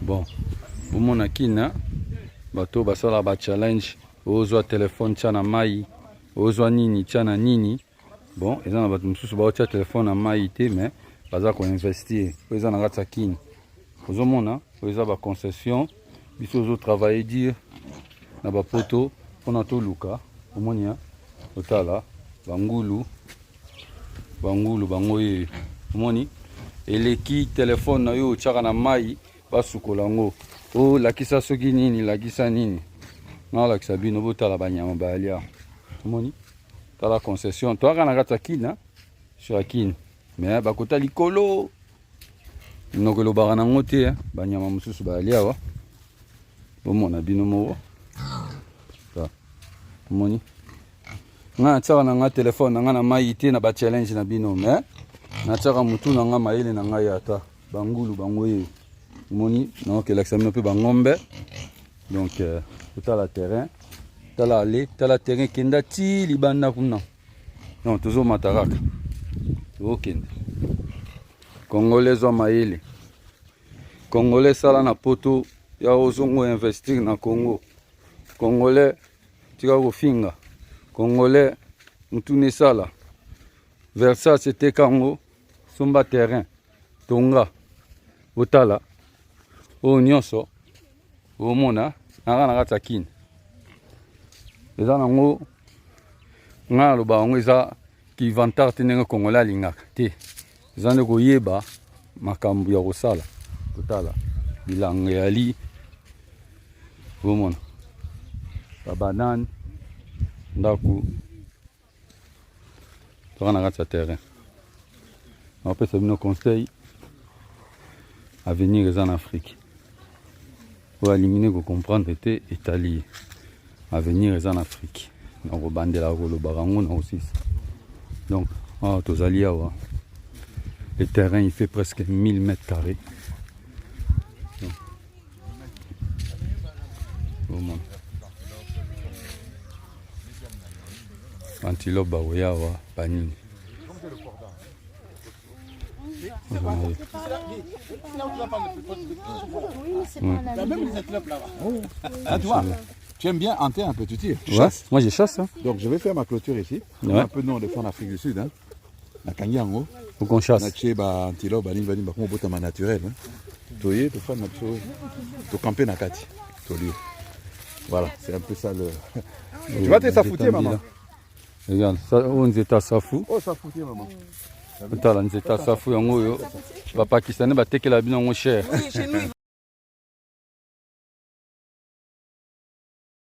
Bon, pour mon akina, bato basala ba challenge, ozwa téléphone tchana mai, ozwa nini tchana nini. Bon, ils ont bato mususu ba tia téléphone na mai te mais baza ko investir. Ils ont ngata kini. Ozomona, ils ont ba concession, biso zo travailler dire na ba poto pona to luka, omonia, otala, bangulu bangoye, omoni, eleki téléphone na yo tchaka na mai basukola ngo. O lakisa soki nini, lakisa nini. Na lakisa bino botala banyama balia. Omoni, tala concession, to aka na kata kina, sur kine. Mais bakota likolo. Nokolo barana ngote, banyama mususu balia wa. Bomona bino mo. Ta. Omoni. Nga tsaka na nga téléphone nga na mai te na ba challenge na bino mais na tsaka mutu na nga maile na nga yata bangulu bangoye moni non que l'examen peu bangombe donc tout à la terrain tala aller tala terrain kenda ti libanda kuna non toujours mataraka okende congolais wa maile congolais sala na poto ya ozongo investir na Congo congolais tika ko finga Congolais, Moutoune Sala, Versa c'était Kango, Somba Terrain, Tonga, Otala, O Nyonso, O Mona, Narana Takin. Les Anango, Nalo Bangoza, qui vantar tenir Congolais Lingak, Te, les Anango Yeba, Makambu Yarosala, Otala, Bilang Ali, O Mona, Babanan. Ndaku on a raté terrain. Après ça nous conseille à venir en Afrique. Pour éliminer vous comprendre était Italie. À venir en Afrique. On va bander la le barangon aussi. Donc tous alliés le terrain il fait presque 1000 mètres carrés. Antilope baoya wa panini. Ah, tu vois, tu aimes bien hanter un peu, tu tires. Ouais, moi je chasse. Hein. Donc je vais faire ma clôture ici. Ouais. Un peu de nom de fond d'Afrique du Sud. Hein. La Kanyango. Faut qu'on chasse. Antilope, naturel. Toye, tu fais tu camper na kati. Voilà, c'est un peu ça le. Tu vas te safouter, maman. Regarde, ça on est safou. Oh, safouter, maman. Tala nzeta safu yango yo. Papa kisane ba tekela bino ngo cher.